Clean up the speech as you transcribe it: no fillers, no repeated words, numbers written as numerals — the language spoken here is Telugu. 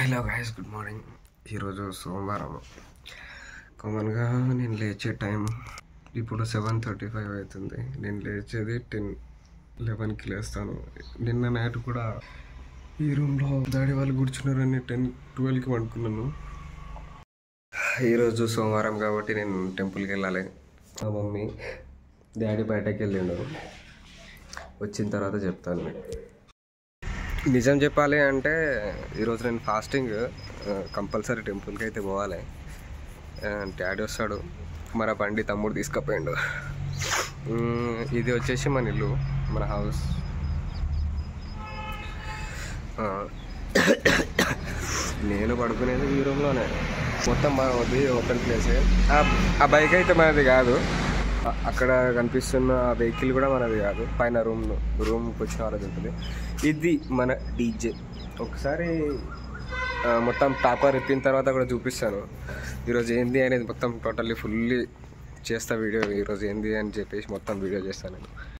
Hello guys, good morning. ఈరోజు సోమవారం. కామన్గా నేను లేచే టైం ఇప్పుడు 7:35 అవుతుంది. నేను లేచేది 10-11కి లేస్తాను. నిన్న నైట్ కూడా ఈ రూమ్లో డాడీ వాళ్ళు కూర్చున్నారని 10-12కి వండుకున్నాను. ఈరోజు సోమవారం కాబట్టి నేను టెంపుల్కి వెళ్ళాలి. మా మమ్మీ డాడీ బయటకు వెళ్ళిండు, వచ్చిన తర్వాత చెప్తాను మీకు. నిజం చెప్పాలి అంటే ఈరోజు నేను ఫాస్టింగ్, కంపల్సరీ టెంపుల్కి అయితే పోవాలి. డాడీ వస్తాడు, మన బండి తమ్ముడు తీసుకుపోయిండు. ఇది వచ్చేసి మన ఇల్లు, మన హౌస్. నేను పడుకునేది ఈ రూమ్లోనే. మొత్తం మనది ఓపెన్ ప్లేసే. ఆ బైక్ అయితే మనది కాదు, అక్కడ కనిపిస్తున్న వెహికల్ కూడా మనది కాదు. పైన రూమ్కి వచ్చిన వాళ్ళది ఉంటుంది. ఇది మన డీజే. ఒకసారి మొత్తం టాపర్ ఎత్తిన తర్వాత కూడా చూపిస్తాను ఈరోజు ఏంది అనేది. మొత్తం టోటల్లీ ఫుల్లీ చేస్తా వీడియో. ఈరోజు ఏంది అని చెప్పేసి మొత్తం వీడియో చేస్తాను నేను.